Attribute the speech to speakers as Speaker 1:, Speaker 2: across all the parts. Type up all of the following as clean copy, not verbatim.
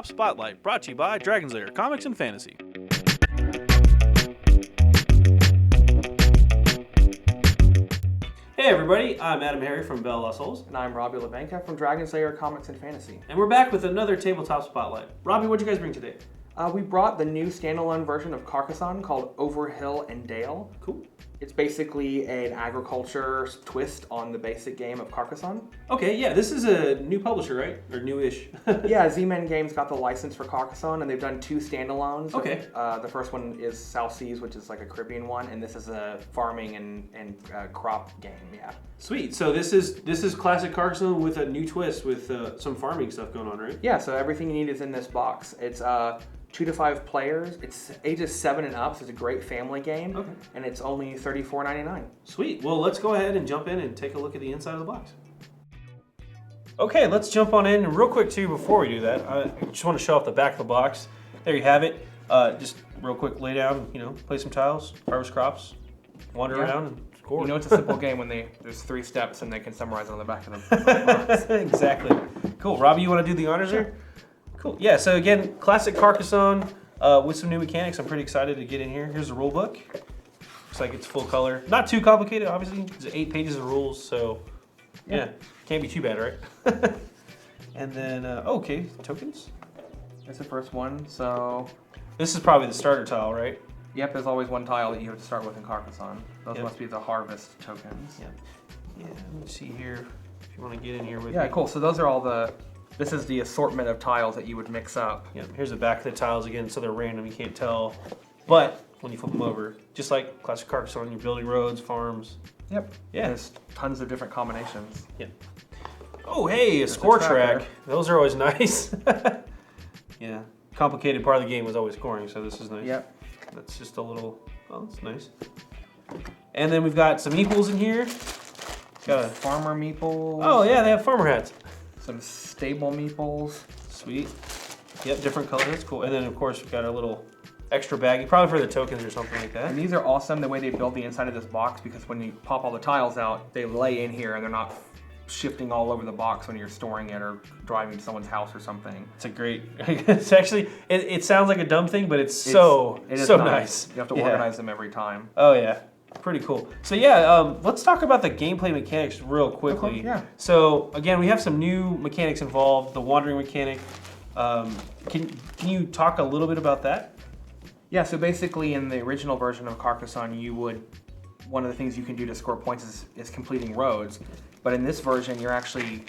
Speaker 1: Tabletop Spotlight, brought to you by Dragon's Lair Comics and Fantasy. Hey everybody, I'm AdamHarry from Bell Lost Souls.
Speaker 2: And I'm Robbie Levenka from Dragon's Lair Comics and Fantasy.
Speaker 1: And we're back with another Tabletop Spotlight. Robbie, what'd you guys bring today?
Speaker 2: We brought the new standalone version of Carcassonne called Over Hill and Dale.
Speaker 1: Cool.
Speaker 2: It's basically an agriculture twist on the basic game of Carcassonne.
Speaker 1: Okay, yeah, this is a new publisher, right? Or newish.
Speaker 2: Yeah, Z-Men Games got the license for Carcassonne, and they've done 2 standalones.
Speaker 1: Okay.
Speaker 2: The first one is South Seas, which is like a Caribbean one, and this is a farming and crop game, yeah.
Speaker 1: Sweet, so this is classic Carcassonne with a new twist with some farming stuff going on, right?
Speaker 2: Yeah, so everything you need is in this box. It's 2 to 5 players. It's ages 7 and up, so it's a great family game. Okay. And it's only $34.99.
Speaker 1: Sweet. Well, let's go ahead and jump in and take a look at the inside of the box. Okay, let's jump on in. Real quick, too, before we do that, I just want to show off the back of the box. There you have it. Just real quick, lay down, play some tiles, harvest crops, wander around, and score.
Speaker 2: You know it's a simple game when there's 3 steps and they can summarize it on the back of the box.
Speaker 1: Exactly. Cool. Robbie, you want to do the honors there? Cool. Yeah, so again, classic Carcassonne with some new mechanics. I'm pretty excited to get in here. Here's the rule book. Looks like it's full color. Not too complicated, obviously. There's 8 pages of rules, so yeah, can't be too bad, right? And then, okay, tokens.
Speaker 2: That's the first one, so...
Speaker 1: This is probably the starter tile, right?
Speaker 2: Yep, there's always one tile that you have to start with in Carcassonne. Those must be the harvest tokens.
Speaker 1: Yep. Yeah, let me see here, if you want to get in here with me.
Speaker 2: Yeah, cool. So those are all this is the assortment of tiles that you would mix up.
Speaker 1: Yeah, here's the back of the tiles again, so they're random, you can't tell. But when you flip them over, just like classic Carcassonne, you're building roads, farms.
Speaker 2: Yep.
Speaker 1: Yeah.
Speaker 2: There's tons of different combinations.
Speaker 1: Yep. Oh, hey, a score track. Those are always nice. Yeah. Complicated part of the game was always scoring, so this is nice.
Speaker 2: Yep.
Speaker 1: That's just a little, oh, that's nice. And then we've got some meeples in here. Got a
Speaker 2: farmer meeples.
Speaker 1: Oh, yeah, they have farmer hats.
Speaker 2: Some stable meeples.
Speaker 1: Sweet. Yep, different colors. That's cool. And then, of course, we've got a little extra baggie, probably for the tokens or something like that.
Speaker 2: And these are awesome, the way they build the inside of this box, because when you pop all the tiles out, they lay in here and they're not shifting all over the box when you're storing it or driving to someone's house or something.
Speaker 1: It's a great, it's actually, it sounds like a dumb thing, but it's so nice.
Speaker 2: You have to organize them every time.
Speaker 1: Oh, yeah. Pretty cool. So yeah, let's talk about the gameplay mechanics real quickly.
Speaker 2: Okay, yeah.
Speaker 1: So again, we have some new mechanics involved. The wandering mechanic. Can you talk a little bit about that?
Speaker 2: Yeah. So basically, in the original version of Carcassonne, one of the things you can do to score points is completing roads. But in this version, you're actually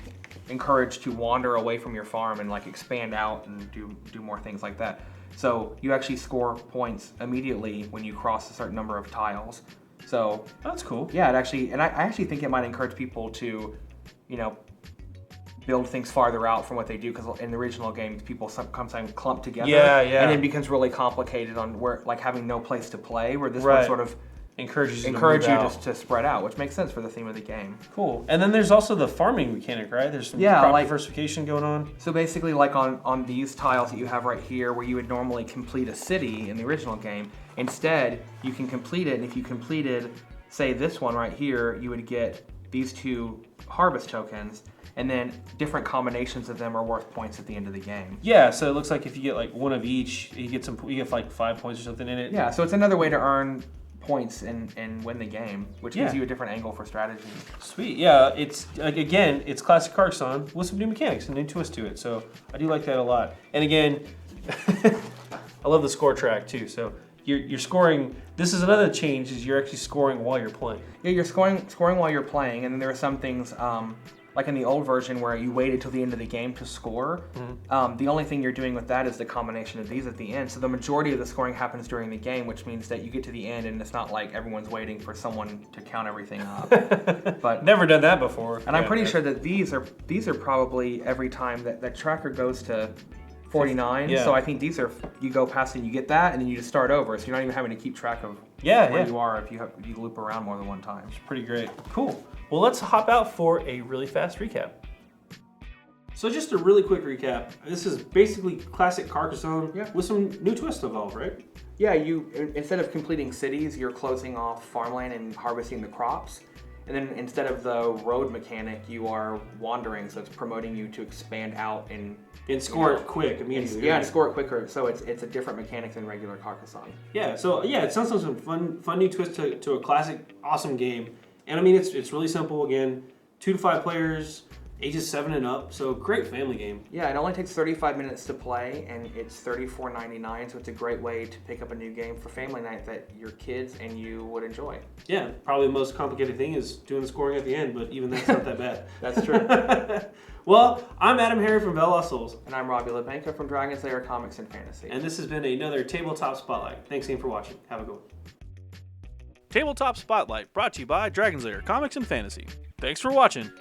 Speaker 2: encouraged to wander away from your farm and like expand out and do more things like that. So you actually score points immediately when you cross a certain number of tiles. So
Speaker 1: that's cool.
Speaker 2: Yeah, I actually think it might encourage people to, build things farther out from what they do, because in the original games, people sometimes clump together.
Speaker 1: Yeah.
Speaker 2: And it becomes really complicated on where, like, having no place to play, where this one sort of
Speaker 1: encourages you
Speaker 2: to spread out, which makes sense for the theme of the game.
Speaker 1: Cool. And then there's also the farming mechanic, right? There's some crop diversification going on.
Speaker 2: So basically, like on these tiles that you have right here, where you would normally complete a city in the original game, instead you can complete it, and if you completed, say, this one right here, you would get these 2 harvest tokens, and then different combinations of them are worth points at the end of the game.
Speaker 1: Yeah, so it looks like if you get like one of each, you get like 5 points or something in it.
Speaker 2: Yeah, so it's another way to earn points and win the game, which gives you a different angle for strategy.
Speaker 1: Sweet, yeah. It's like, again, it's classic Carcassonne with some new mechanics and new twist to it. So I do like that a lot. And again, I love the score track too. So you're scoring. This is another change, is you're actually scoring while you're playing.
Speaker 2: Yeah, you're scoring while you're playing, and then there are some things. Like in the old version where you waited till the end of the game to score. Mm-hmm. The only thing you're doing with that is the combination of these at the end. So the majority of the scoring happens during the game, which means that you get to the end and it's not like everyone's waiting for someone to count everything up. But
Speaker 1: never done that before.
Speaker 2: And I'm pretty sure that these are probably every time that tracker goes to 49. Yeah. So I think these are, you go past and you get that, and then you just start over. So you're not even having to keep track of where you are if you loop around more than one time.
Speaker 1: It's pretty great. Cool. Well, let's hop out for a really fast recap. So just a really quick recap. This is basically classic Carcassonne with some new twists involved, right?
Speaker 2: Yeah, you instead of completing cities, you're closing off farmland and harvesting the crops. And then instead of the road mechanic, you are wandering, so it's promoting you to expand out and
Speaker 1: score it quick immediately.
Speaker 2: And score it quicker. So it's a different mechanic than regular Carcassonne.
Speaker 1: Yeah. So yeah, it sounds like some fun new twist to a classic, awesome game. And I mean, it's really simple. Again, 2 to 5 players, ages 7 and up. So great family game.
Speaker 2: Yeah, it only takes 35 minutes to play, and it's $34.99. So it's a great way to pick up a new game for family night that your kids and you would enjoy.
Speaker 1: Yeah, probably the most complicated thing is doing the scoring at the end, but even that's not that bad.
Speaker 2: That's true.
Speaker 1: Well, I'm AdamHarry from Bell Souls.
Speaker 2: And I'm Robbie LeBanca from Dragon's Lair Comics and Fantasy.
Speaker 1: And this has been another Tabletop Spotlight. Thanks again for watching. Have a good one. Tabletop Spotlight brought to you by Dragon's Lair Comics and Fantasy. Thanks for watching.